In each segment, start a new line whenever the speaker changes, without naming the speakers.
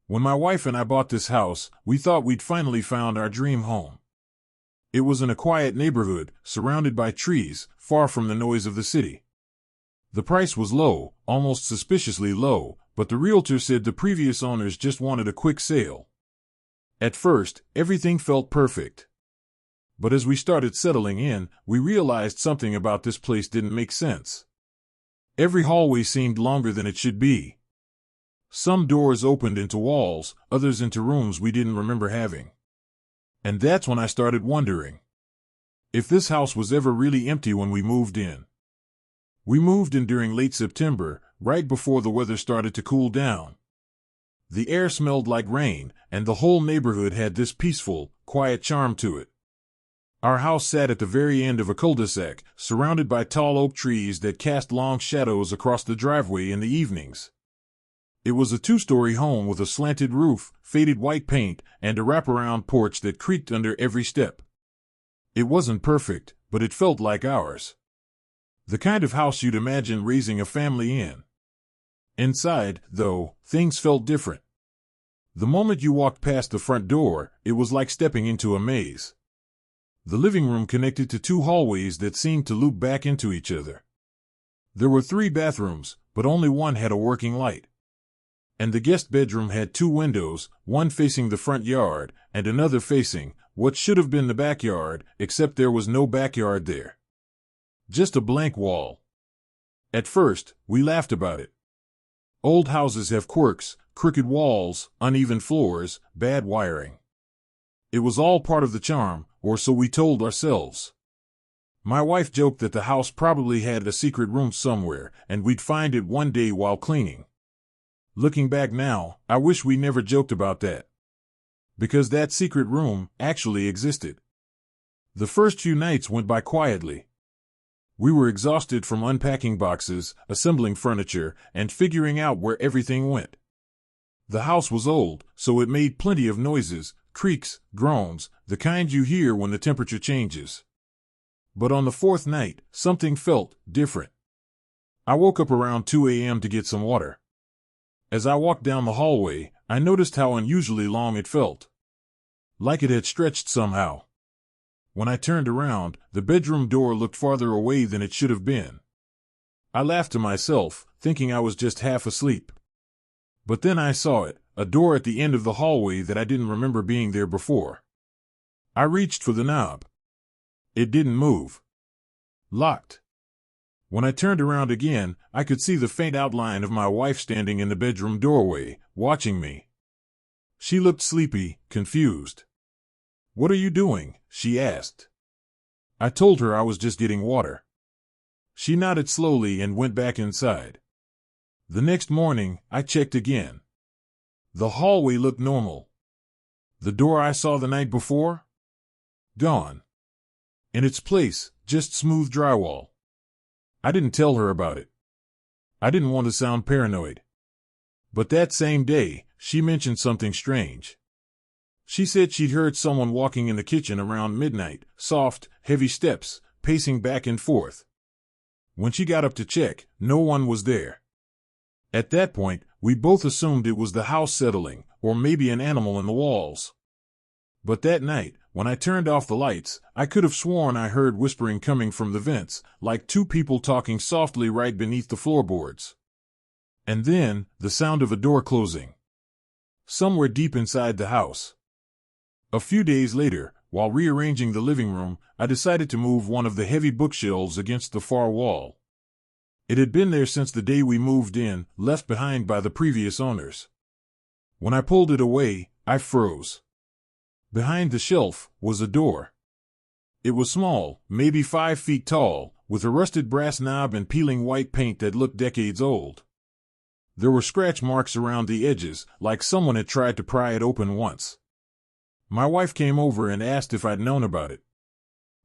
When my wife and I bought this house, we thought we'd finally found our dream home. It was in a quiet neighborhood, surrounded by trees, far from the noise of the city. The price was low, almost suspiciously low, but the realtor said the previous owners just wanted a quick sale. At first, everything felt perfect. But as we started settling in, we realized something about this place didn't make sense. Every hallway seemed longer than it should be. Some doors opened into walls, others into rooms we didn't remember having. And that's when I started wondering if this house was ever really empty when we moved in. We moved in during late September, right before the weather started to cool down. The air smelled like rain, and the whole neighborhood had this peaceful, quiet charm to it. Our house sat at the very end of a cul-de-sac, surrounded by tall oak trees that cast long shadows across the driveway in the evenings. It was a two-story home with a slanted roof, faded white paint, and a wraparound porch that creaked under every step. It wasn't perfect, but it felt like ours. The kind of house you'd imagine raising a family in. Inside, though, things felt different. The moment you walked past the front door, it was like stepping into a maze. The living room connected to two hallways that seemed to loop back into each other. There were 3 bathrooms, but only one had a working light. And the guest bedroom had 2 windows, one facing the front yard, and another facing what should have been the backyard, except there was no backyard there. Just a blank wall. At first, we laughed about it. Old houses have quirks, crooked walls, uneven floors, bad wiring. It was all part of the charm, or so we told ourselves. My wife joked that the house probably had a secret room somewhere, and we'd find it one day while cleaning. Looking back now, I wish we never joked about that. Because that secret room actually existed. The first few nights went by quietly. We were exhausted from unpacking boxes, assembling furniture, and figuring out where everything went. The house was old, so it made plenty of noises, creaks, groans, the kind you hear when the temperature changes. But on the 4th night, something felt different. I woke up around 2 a.m. to get some water. As I walked down the hallway, I noticed how unusually long it felt. Like it had stretched somehow. When I turned around, the bedroom door looked farther away than it should have been. I laughed to myself, thinking I was just half asleep. But then I saw it, a door at the end of the hallway that I didn't remember being there before. I reached for the knob. It didn't move. Locked. When I turned around again, I could see the faint outline of my wife standing in the bedroom doorway, watching me. She looked sleepy, confused. "What are you doing?" she asked. I told her I was just getting water. She nodded slowly and went back inside. The next morning, I checked again. The hallway looked normal. The door I saw the night before? Gone. In its place, just smooth drywall. I didn't tell her about it. I didn't want to sound paranoid. But that same day, she mentioned something strange. She said she'd heard someone walking in the kitchen around midnight, soft, heavy steps, pacing back and forth. When she got up to check, no one was there. At that point, we both assumed it was the house settling, or maybe an animal in the walls. But that night, when I turned off the lights, I could have sworn I heard whispering coming from the vents, like 2 people talking softly right beneath the floorboards. And then, the sound of a door closing. Somewhere deep inside the house. A few days later, while rearranging the living room, I decided to move one of the heavy bookshelves against the far wall. It had been there since the day we moved in, left behind by the previous owners. When I pulled it away, I froze. Behind the shelf was a door. It was small, maybe 5 feet tall, with a rusted brass knob and peeling white paint that looked decades old. There were scratch marks around the edges, like someone had tried to pry it open once. My wife came over and asked if I'd known about it.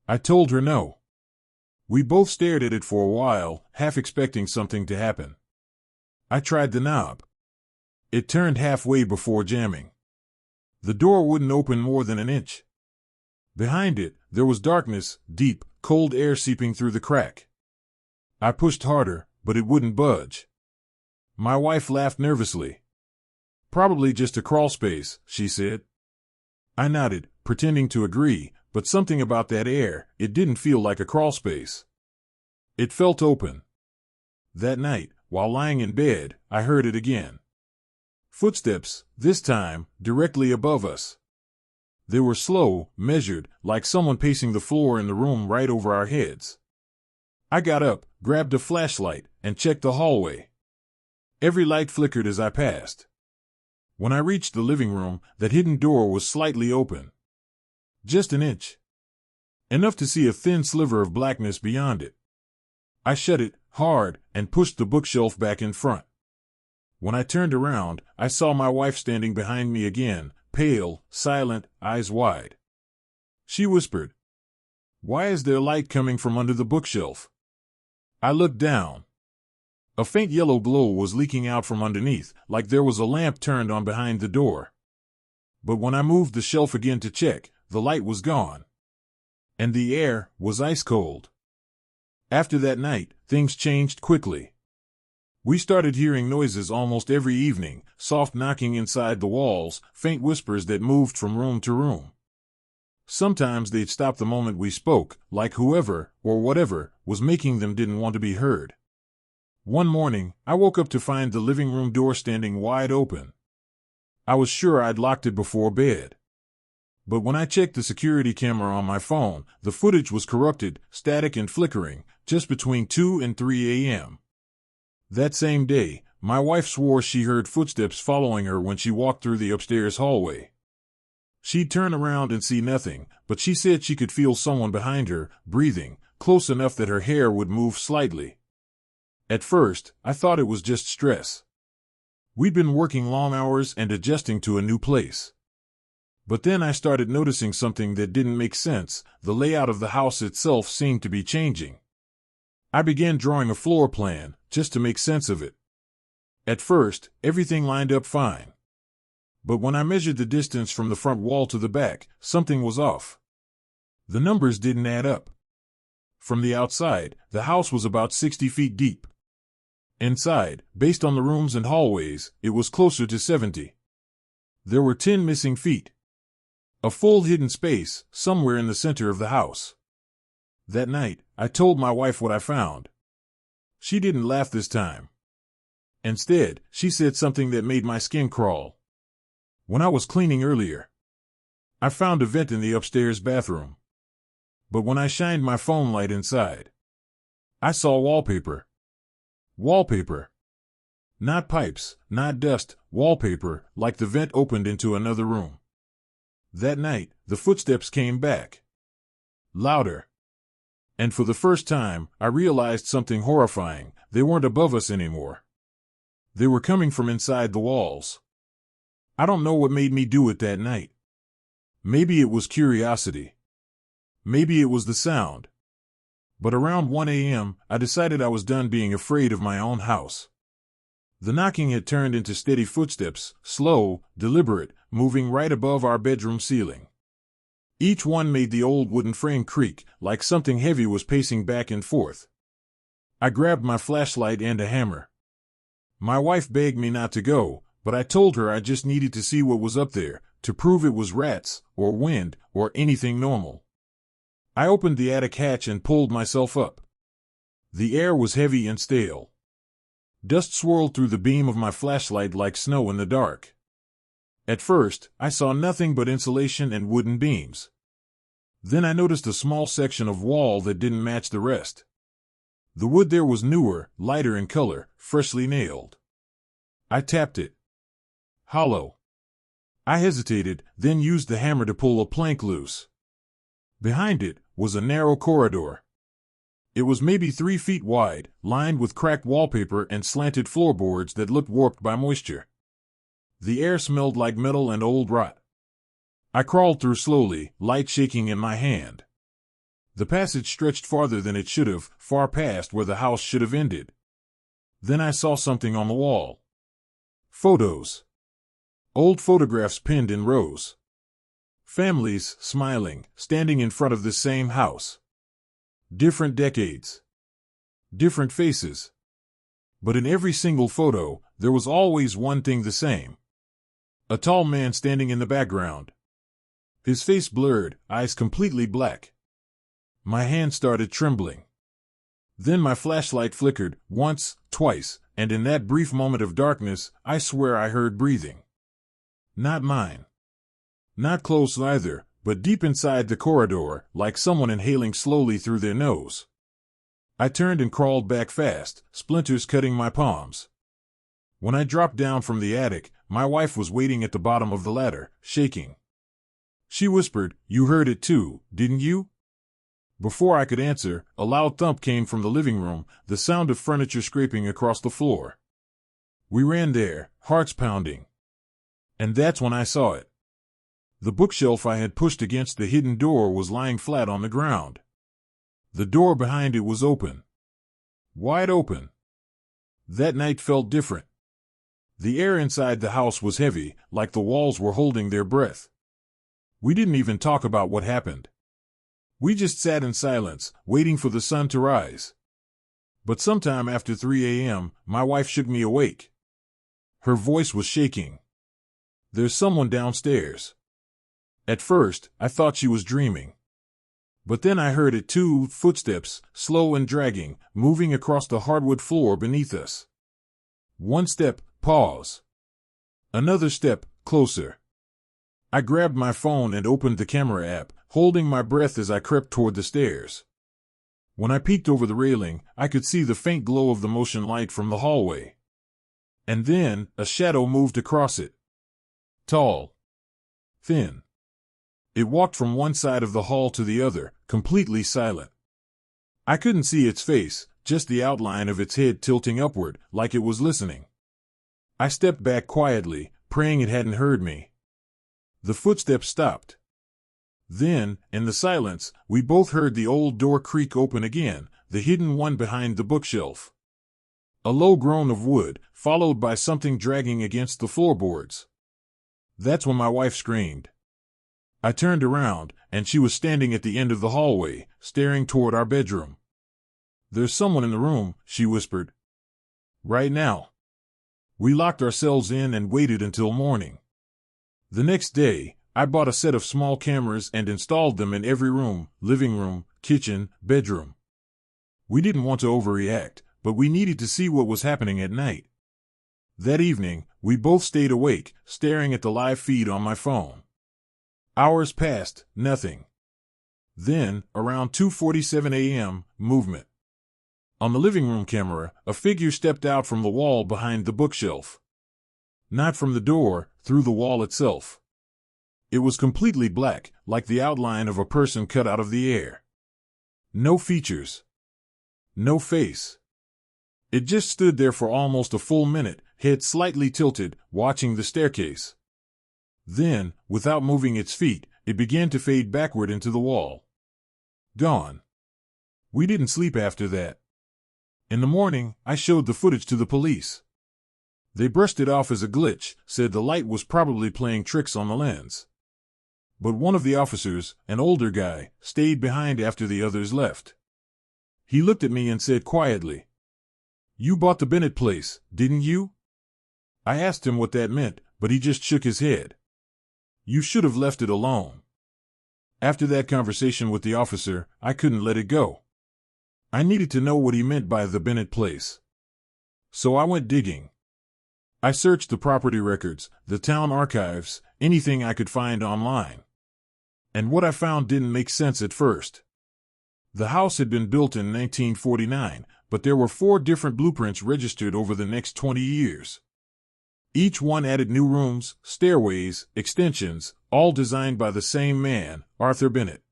I told her no. We both stared at it for a while, half expecting something to happen. I tried the knob. It turned halfway before jamming. The door wouldn't open more than an inch. Behind it, there was darkness, deep, cold air seeping through the crack. I pushed harder, but it wouldn't budge. My wife laughed nervously. Probably just a crawl space, she said. I nodded, pretending to agree, but something about that air, it didn't feel like a crawl space. It felt open. That night, while lying in bed, I heard it again. Footsteps, this time, directly above us. They were slow, measured, like someone pacing the floor in the room right over our heads. I got up, grabbed a flashlight, and checked the hallway. Every light flickered as I passed. When I reached the living room, that hidden door was slightly open. Just an inch. Enough to see a thin sliver of blackness beyond it. I shut it, hard, and pushed the bookshelf back in front. When I turned around, I saw my wife standing behind me again, pale, silent, eyes wide. She whispered, "Why is there light coming from under the bookshelf?" I looked down. A faint yellow glow was leaking out from underneath, like there was a lamp turned on behind the door. But when I moved the shelf again to check, the light was gone. And the air was ice cold. After that night, things changed quickly. We started hearing noises almost every evening, soft knocking inside the walls, faint whispers that moved from room to room. Sometimes they'd stop the moment we spoke, like whoever, or whatever, was making them didn't want to be heard. One morning, I woke up to find the living room door standing wide open. I was sure I'd locked it before bed. But when I checked the security camera on my phone, the footage was corrupted, static and flickering, just between 2 and 3 a.m. That same day, my wife swore she heard footsteps following her when she walked through the upstairs hallway. She'd turn around and see nothing, but she said she could feel someone behind her, breathing, close enough that her hair would move slightly. At first, I thought it was just stress. We'd been working long hours and adjusting to a new place. But then I started noticing something that didn't make sense. The layout of the house itself seemed to be changing. I began drawing a floor plan, just to make sense of it. At first, everything lined up fine. But when I measured the distance from the front wall to the back, something was off. The numbers didn't add up. From the outside, the house was about 60 feet deep. Inside, based on the rooms and hallways, it was closer to 70. There were 10 missing feet. A full hidden space, somewhere in the center of the house. That night, I told my wife what I found. She didn't laugh this time. Instead, she said something that made my skin crawl. When I was cleaning earlier, I found a vent in the upstairs bathroom. But when I shined my phone light inside, I saw wallpaper. Wallpaper. Not pipes, not dust, wallpaper, like the vent opened into another room. That night, the footsteps came back. Louder. And for the first time, I realized something horrifying. They weren't above us anymore. They were coming from inside the walls. I don't know what made me do it that night. Maybe it was curiosity. Maybe it was the sound. But around 1 a.m., I decided I was done being afraid of my own house. The knocking had turned into steady footsteps, slow, deliberate, moving right above our bedroom ceiling. Each one made the old wooden frame creak, like something heavy was pacing back and forth. I grabbed my flashlight and a hammer. My wife begged me not to go, but I told her I just needed to see what was up there, to prove it was rats, or wind, or anything normal. I opened the attic hatch and pulled myself up. The air was heavy and stale. Dust swirled through the beam of my flashlight like snow in the dark. At first, I saw nothing but insulation and wooden beams. Then I noticed a small section of wall that didn't match the rest. The wood there was newer, lighter in color, freshly nailed. I tapped it. Hollow. I hesitated, then used the hammer to pull a plank loose. Behind it was a narrow corridor. It was maybe 3 feet wide, lined with cracked wallpaper and slanted floorboards that looked warped by moisture. The air smelled like metal and old rot. I crawled through slowly, light shaking in my hand. The passage stretched farther than it should have, far past where the house should have ended. Then I saw something on the wall. Photos. Old photographs pinned in rows. Families, smiling, standing in front of the same house. Different decades. Different faces. But in every single photo, there was always one thing the same. A tall man standing in the background. His face blurred, eyes completely black. My hand started trembling. Then my flashlight flickered, once, twice, and in that brief moment of darkness, I swear I heard breathing. Not mine. Not close either, but deep inside the corridor, like someone inhaling slowly through their nose. I turned and crawled back fast, splinters cutting my palms. When I dropped down from the attic, my wife was waiting at the bottom of the ladder, shaking. She whispered, "You heard it too, didn't you?" Before I could answer, a loud thump came from the living room, the sound of furniture scraping across the floor. We ran there, hearts pounding. And that's when I saw it. The bookshelf I had pushed against the hidden door was lying flat on the ground. The door behind it was open. Wide open. That night felt different. The air inside the house was heavy, like the walls were holding their breath. We didn't even talk about what happened. We just sat in silence, waiting for the sun to rise. But sometime after 3 a.m., my wife shook me awake. Her voice was shaking. "There's someone downstairs." At first, I thought she was dreaming. But then I heard it too, footsteps, slow and dragging, moving across the hardwood floor beneath us. One step, pause. Another step, closer. I grabbed my phone and opened the camera app, holding my breath as I crept toward the stairs. When I peeked over the railing, I could see the faint glow of the motion light from the hallway. And then, a shadow moved across it. Tall. Thin. It walked from one side of the hall to the other, completely silent. I couldn't see its face, just the outline of its head tilting upward, like it was listening. I stepped back quietly, praying it hadn't heard me. The footsteps stopped. Then, in the silence, we both heard the old door creak open again, the hidden one behind the bookshelf. A low groan of wood, followed by something dragging against the floorboards. That's when my wife screamed. I turned around, and she was standing at the end of the hallway, staring toward our bedroom. "There's someone in the room," she whispered. "Right now." We locked ourselves in and waited until morning. The next day, I bought a set of small cameras and installed them in every room, living room, kitchen, bedroom. We didn't want to overreact, but we needed to see what was happening at night. That evening, we both stayed awake, staring at the live feed on my phone. Hours passed, nothing. Then, around 2:47 a.m., movement. On the living room camera, a figure stepped out from the wall behind the bookshelf. Not from the door, through the wall itself. It was completely black, like the outline of a person cut out of the air. No features. No face. It just stood there for almost a full minute, head slightly tilted, watching the staircase. Then, without moving its feet, it began to fade backward into the wall. Gone. We didn't sleep after that. In the morning, I showed the footage to the police. They brushed it off as a glitch, said the light was probably playing tricks on the lens. But one of the officers, an older guy, stayed behind after the others left. He looked at me and said quietly, "You bought the Bennett place, didn't you?" I asked him what that meant, but he just shook his head. "You should have left it alone." After that conversation with the officer, I couldn't let it go. I needed to know what he meant by the Bennett place. So I went digging. I searched the property records, the town archives, anything I could find online. And what I found didn't make sense at first. The house had been built in 1949, but there were 4 different blueprints registered over the next 20 years. Each one added new rooms, stairways, extensions, all designed by the same man, Arthur Bennett.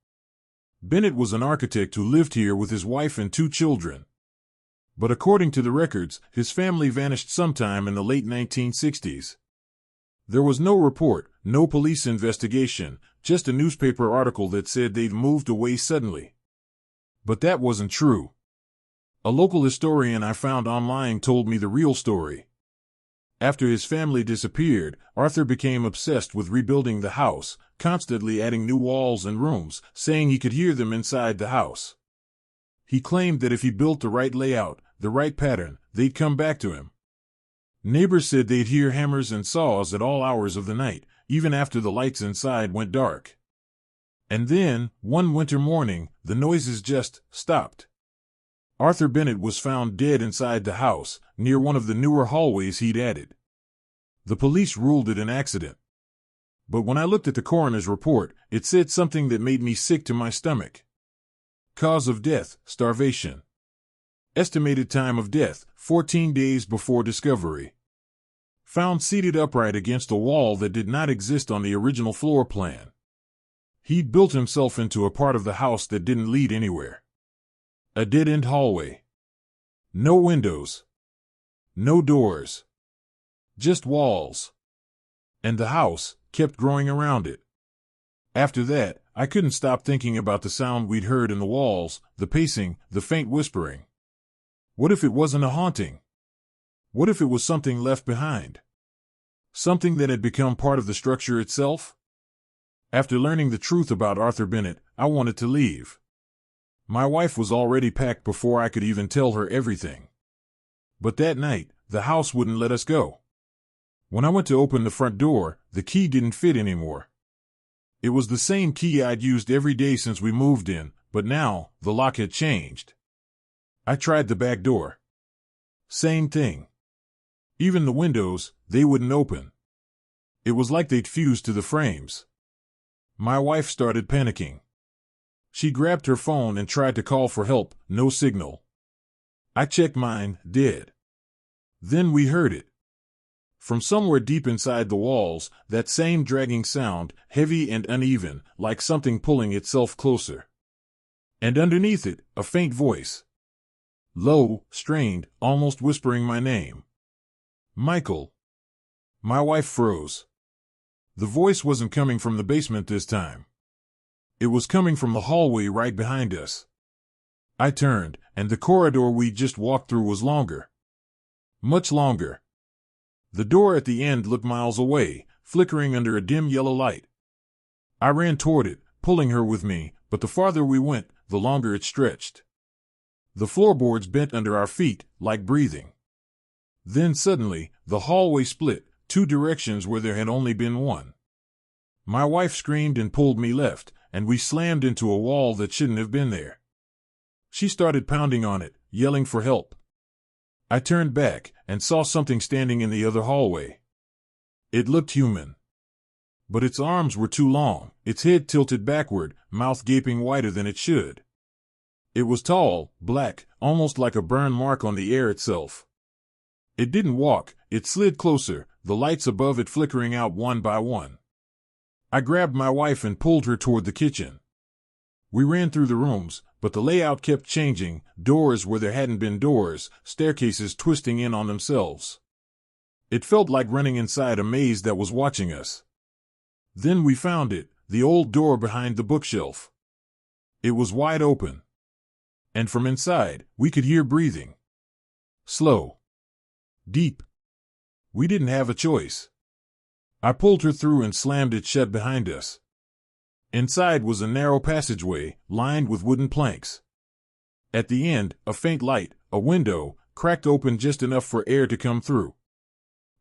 Bennett was an architect who lived here with his wife and 2 children. But according to the records, his family vanished sometime in the late 1960s. There was no report, no police investigation, just a newspaper article that said they'd moved away suddenly. But that wasn't true. A local historian I found online told me the real story. After his family disappeared, Arthur became obsessed with rebuilding the house, constantly adding new walls and rooms, saying he could hear them inside the house. He claimed that if he built the right layout, the right pattern, they'd come back to him. Neighbors said they'd hear hammers and saws at all hours of the night, even after the lights inside went dark. And then, one winter morning, the noises just stopped. Arthur Bennett was found dead inside the house, near one of the newer hallways he'd added. The police ruled it an accident. But when I looked at the coroner's report, it said something that made me sick to my stomach. Cause of death, starvation. Estimated time of death, 14 days before discovery. Found seated upright against a wall that did not exist on the original floor plan. He'd built himself into a part of the house that didn't lead anywhere. A dead-end hallway. No windows. No doors. Just walls. And the house kept growing around it. After that, I couldn't stop thinking about the sound we'd heard in the walls, the pacing, the faint whispering. What if it wasn't a haunting? What if it was something left behind? Something that had become part of the structure itself? After learning the truth about Arthur Bennett, I wanted to leave. My wife was already packed before I could even tell her everything. But that night, the house wouldn't let us go. When I went to open the front door, the key didn't fit anymore. It was the same key I'd used every day since we moved in, but now, the lock had changed. I tried the back door. Same thing. Even the windows, they wouldn't open. It was like they'd fused to the frames. My wife started panicking. She grabbed her phone and tried to call for help, no signal. I checked mine, dead. Then we heard it. From somewhere deep inside the walls, that same dragging sound, heavy and uneven, like something pulling itself closer. And underneath it, a faint voice. Low, strained, almost whispering my name. Michael. My wife froze. The voice wasn't coming from the basement this time. It was coming from the hallway right behind us. I turned, and the corridor we just walked through was longer. Much longer. The door at the end looked miles away, flickering under a dim yellow light. I ran toward it, pulling her with me, but the farther we went, the longer it stretched. The floorboards bent under our feet, like breathing. Then suddenly, the hallway split, two directions where there had only been one. My wife screamed and pulled me left, and we slammed into a wall that shouldn't have been there. She started pounding on it, yelling for help. I turned back and saw something standing in the other hallway. It looked human. But its arms were too long, its head tilted backward, mouth gaping wider than it should. It was tall, black, almost like a burn mark on the air itself. It didn't walk, it slid closer, the lights above it flickering out one by one. I grabbed my wife and pulled her toward the kitchen. We ran through the rooms, but the layout kept changing, doors where there hadn't been doors, staircases twisting in on themselves. It felt like running inside a maze that was watching us. Then we found it, the old door behind the bookshelf. It was wide open. And from inside, we could hear breathing. Slow. Deep. We didn't have a choice. I pulled her through and slammed it shut behind us. Inside was a narrow passageway, lined with wooden planks. At the end, a faint light, a window, cracked open just enough for air to come through.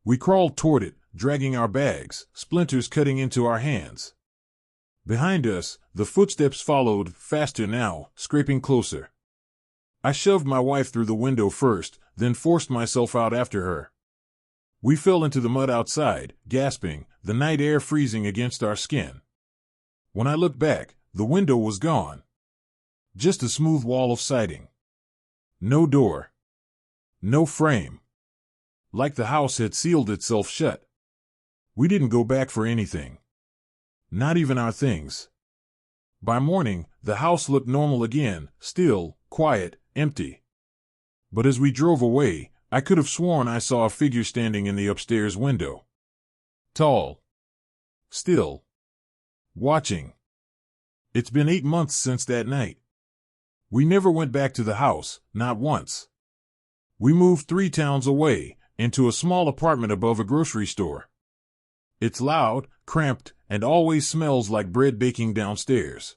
We crawled toward it, dragging our bags, splinters cutting into our hands. Behind us, the footsteps followed, faster now, scraping closer. I shoved my wife through the window first, then forced myself out after her. We fell into the mud outside, gasping, the night air freezing against our skin. When I looked back, the window was gone. Just a smooth wall of siding. No door. No frame. Like the house had sealed itself shut. We didn't go back for anything. Not even our things. By morning, the house looked normal again, still, quiet, empty. But as we drove away, I could have sworn I saw a figure standing in the upstairs window. Tall. Still. Watching. It's been 8 months since that night. We never went back to the house, not once. We moved 3 towns away, into a small apartment above a grocery store. It's loud, cramped, and always smells like bread baking downstairs.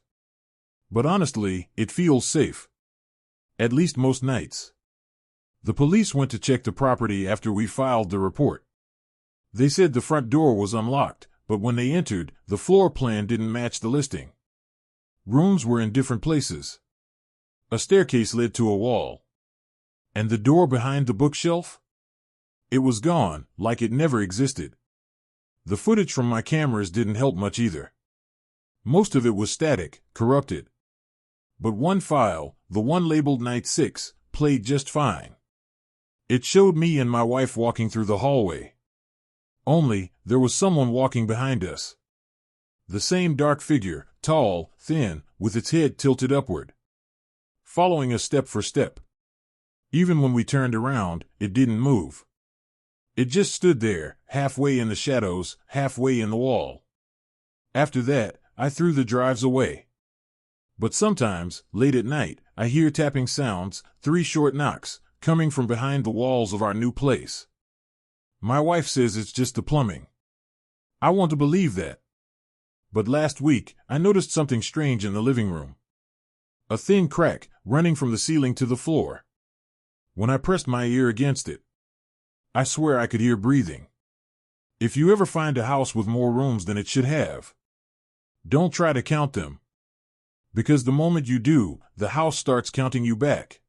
But honestly, it feels safe. At least most nights. The police went to check the property after we filed the report. They said the front door was unlocked, but when they entered, the floor plan didn't match the listing. Rooms were in different places. A staircase led to a wall. And the door behind the bookshelf? It was gone, like it never existed. The footage from my cameras didn't help much either. Most of it was static, corrupted. But one file, the one labeled Night 6, played just fine. It showed me and my wife walking through the hallway. Only, there was someone walking behind us. The same dark figure, tall, thin, with its head tilted upward. Following us step for step. Even when we turned around, it didn't move. It just stood there, halfway in the shadows, halfway in the wall. After that, I threw the drives away. But sometimes, late at night, I hear tapping sounds, 3 short knocks, coming from behind the walls of our new place. My wife says it's just the plumbing. I want to believe that. But last week, I noticed something strange in the living room. A thin crack, running from the ceiling to the floor. When I pressed my ear against it, I swear I could hear breathing. If you ever find a house with more rooms than it should have, don't try to count them. Because the moment you do, the house starts counting you back.